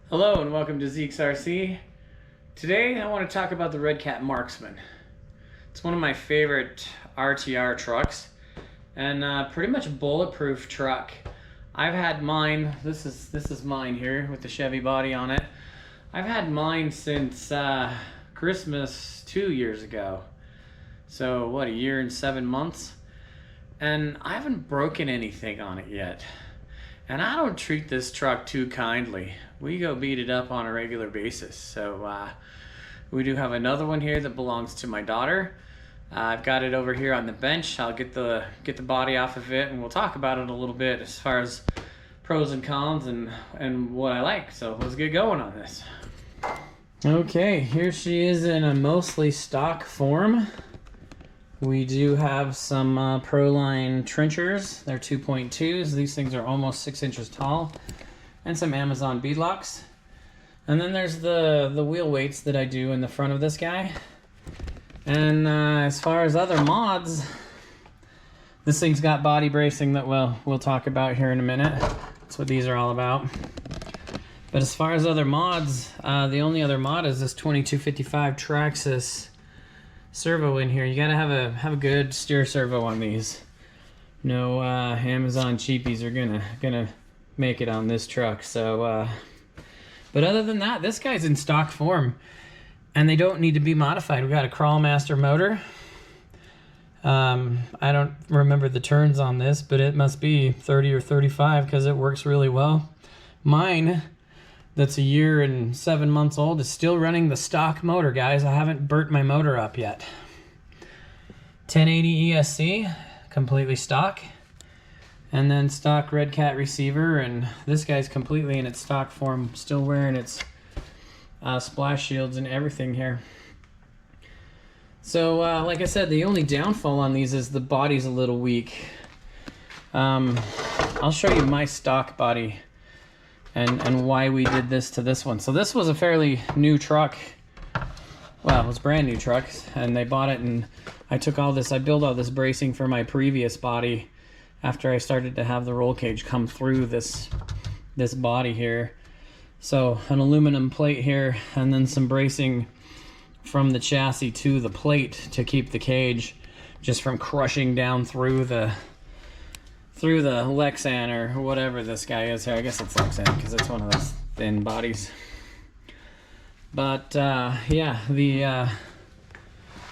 Hello and welcome to Zeke's RC. Today I want to talk about the Redcat Marksman. It's one of my favorite RTR trucks and pretty much a bulletproof truck. I've had mine, this is mine here with the Chevy body on it. I've had mine since Christmas 2 years ago. So what, a year and 7 months? And I haven't broken anything on it yet. And I don't treat this truck too kindly. We go beat it up on a regular basis. So we do have another one here that belongs to my daughter. I've got it over here on the bench. I'll get the body off of it and we'll talk about it a little bit as far as pros and cons and what I like. So let's get going on this. Okay, here she is in a mostly stock form. We do have some Proline trenchers. They're 2.2s. These things are almost 6 inches tall. And some Amazon beadlocks. And then there's the wheel weights that I do in the front of this guy. And as far as other mods, this thing's got body bracing that we'll talk about here in a minute. That's what these are all about. But as far as other mods, the only other mod is this 2255 Traxxas servo in here. You gotta have a good steer servo on these. No Amazon cheapies are gonna make it on this truck. So but other than that, this guy's in stock form and they don't need to be modified. We got a Crawlmaster motor. I don't remember the turns on this, but it must be 30 or 35 because it works really well. Mine, that's a year and 7 months old, is still running the stock motor, guys. I haven't burnt my motor up yet. 1080 ESC, completely stock. And then stock Redcat receiver, and this guy's completely in its stock form, still wearing its splash shields and everything here. So like I said, the only downfall on these is the body's a little weak. I'll show you my stock body and why we did this to this one. So this was a fairly new truck. Well, it was a brand new truck, and they bought it, and I took all this, I built all this bracing for my previous body after I started to have the roll cage come through this body here. So an aluminum plate here, and then some bracing from the chassis to the plate to keep the cage just from crushing down through the Lexan or whatever this guy is here. I guess it's Lexan because it's one of those thin bodies. But yeah,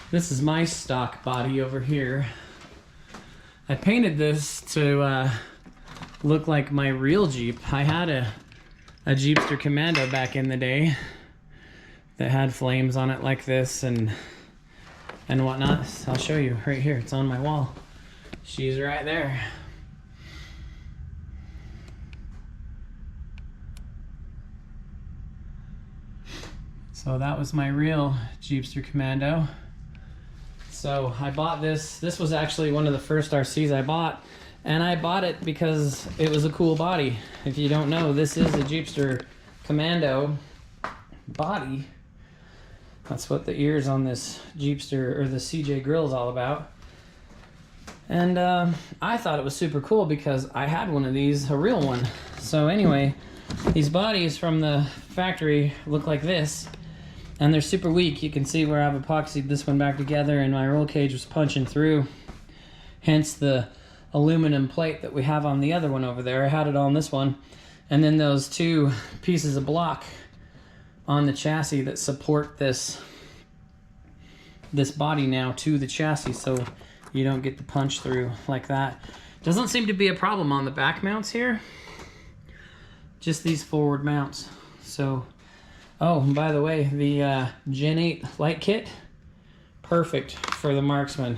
this is my stock body over here. I painted this to look like my real Jeep. I had a Jeepster Commando back in the day that had flames on it like this and whatnot. I'll show you right here. It's on my wall. She's right there. So that was my real Jeepster Commando. So I bought this. This was actually one of the first RCs I bought, and I bought it because it was a cool body. If you don't know, this is a Jeepster Commando body. That's what the ears on this Jeepster or the CJ grill is all about. And I thought it was super cool because I had one of these, a real one. So anyway, these bodies from the factory look like this. And they're super weak. You can see where I've epoxied this one back together and my roll cage was punching through. Hence the aluminum plate that we have on the other one over there. I had it on this one. And then those two pieces of block on the chassis that support this body now to the chassis so you don't get the punch through like that. Doesn't seem to be a problem on the back mounts here. Just these forward mounts. So oh, and by the way, the Gen 8 light kit, perfect for the Marksman.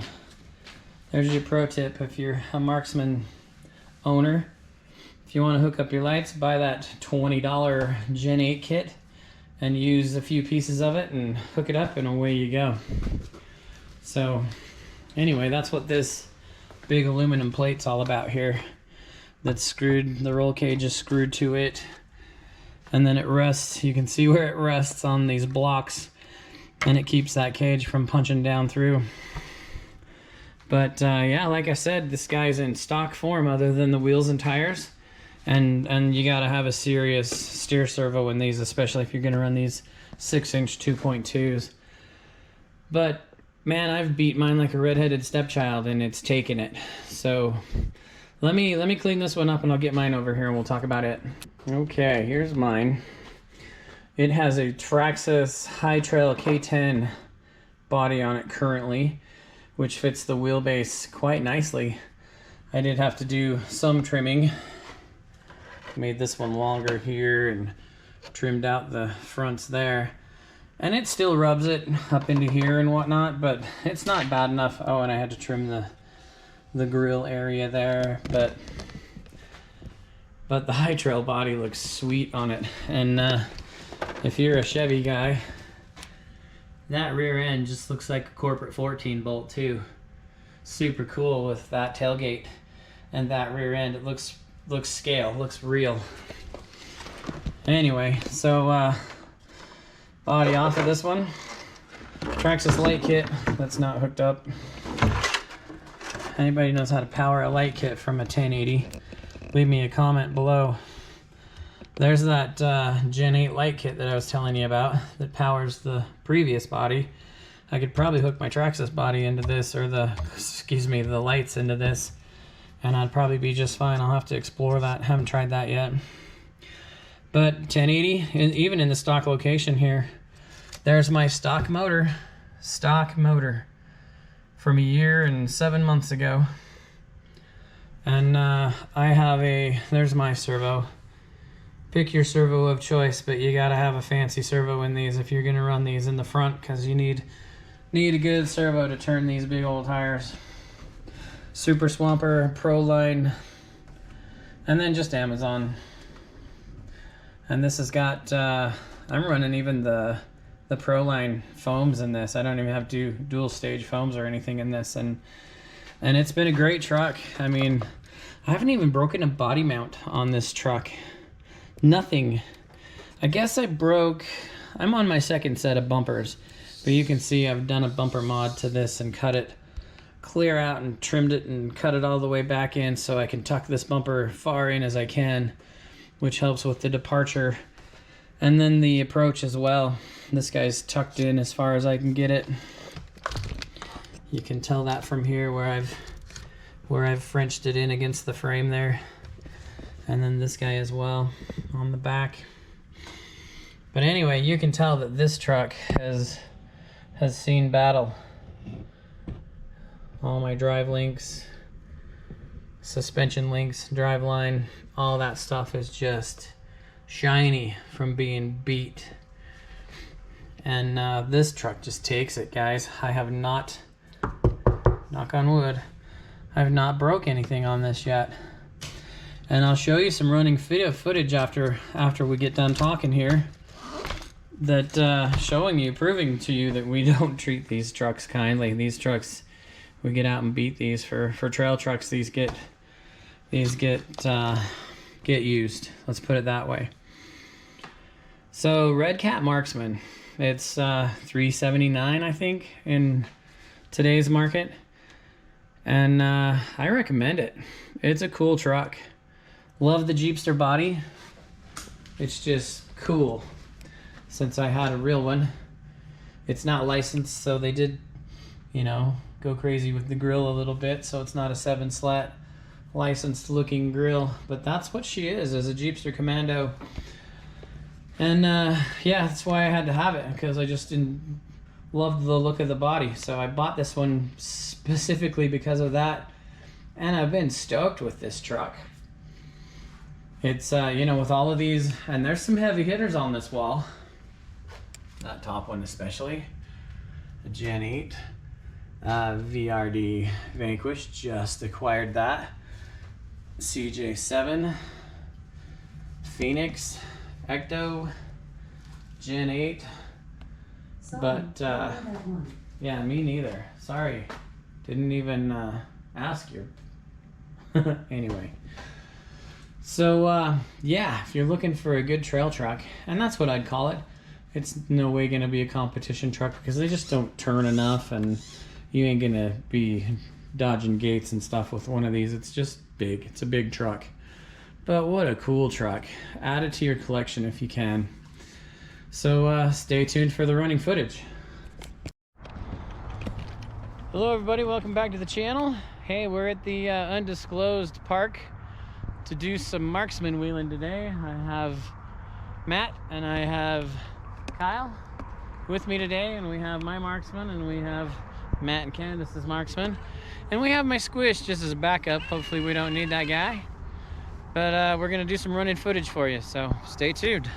There's your pro tip if you're a Marksman owner. If you want to hook up your lights, buy that $20 Gen 8 kit and use a few pieces of it and hook it up and away you go. So anyway, that's what this big aluminum plate's all about here. That's screwed, the roll cage is screwed to it. And then it rests, you can see where it rests on these blocks, and it keeps that cage from punching down through. But yeah, like I said, this guy's in stock form other than the wheels and tires. And you gotta have a serious steer servo in these, especially if you're gonna run these 6-inch 2.2s. But man, I've beat mine like a redheaded stepchild, and it's taken it. So let me clean this one up, and I'll get mine over here and we'll talk about it. Okay, here's mine. It has a Traxxas High Trail K10 body on it currently, which fits the wheelbase quite nicely. I did have to do some trimming. Made this one longer here and trimmed out the fronts there. And it still rubs it up into here and whatnot, but it's not bad enough. Oh, and I had to trim the grill area there, but the High Trail body looks sweet on it. And if you're a Chevy guy, that rear end just looks like a corporate 14 bolt too. Super cool with that tailgate and that rear end. It looks scale, looks real. Anyway, so body off of this one. Traxxas light kit that's not hooked up. Anybody knows how to power a light kit from a 1080, leave me a comment below. There's that Gen 8 light kit that I was telling you about that powers the previous body. I could probably hook my Traxxas body into this, or the lights into this, and I'd probably be just fine. I'll have to explore that. Haven't tried that yet. But 1080, and even in the stock location here, there's my stock motor from a year and 7 months ago. And I have there's my servo. Pick your servo of choice, but you gotta have a fancy servo in these if you're gonna run these in the front, because you need a good servo to turn these big old tires. Super Swamper, Pro Line, and then just Amazon. And this has got, I'm running even the Pro Line foams in this. I don't even have to do dual stage foams or anything in this, and it's been a great truck. I mean, I haven't even broken a body mount on this truck. Nothing. I guess I'm on my second set of bumpers, but you can see I've done a bumper mod to this and cut it clear out and trimmed it and cut it all the way back in so I can tuck this bumper far in as I can, which helps with the departure and then the approach as well. This guy's tucked in as far as I can get it. You can tell that from here where I've Frenched it in against the frame there. And then this guy as well on the back. But anyway, you can tell that this truck has seen battle. All my drive links, suspension links, drive line, all that stuff is just shiny from being beat. And this truck just takes it, guys. I have not, knock on wood, I have not broke anything on this yet. And I'll show you some running video footage after we get done talking here, that proving to you that we don't treat these trucks kindly. These trucks, we get out and beat these. For trail trucks, these get used. Let's put it that way. So Redcat Marksman, it's $379 I think in today's market, and I recommend it. It's a cool truck. Love the Jeepster body. It's just cool. Since I had a real one, it's not licensed, so they did, go crazy with the grill a little bit, so it's not a 7-slat licensed looking grill, but that's what she is, as a Jeepster Commando. And yeah, that's why I had to have it, because I just didn't love the look of the body. So I bought this one specifically because of that, and I've been stoked with this truck. It's, with all of these, and there's some heavy hitters on this wall. That top one especially. The Gen 8 VRD Vanquish, just acquired that. CJ7, Phoenix, Ecto, Gen 8. But, yeah, me neither. Sorry. Didn't even ask you. Anyway. So, yeah, if you're looking for a good trail truck, and that's what I'd call it, it's no way going to be a competition truck because they just don't turn enough, and you ain't going to be dodging gates and stuff with one of these. It's just big. It's a big truck. But what a cool truck. Add it to your collection if you can. So stay tuned for the running footage. Hello everybody, welcome back to the channel. Hey, we're at the undisclosed park to do some marksman wheeling today. I have Matt and I have Kyle with me today, and we have my marksman, and we have Matt and Candace's marksman, and we have my squish just as a backup. Hopefully we don't need that guy, but we're gonna do some running footage for you, so stay tuned.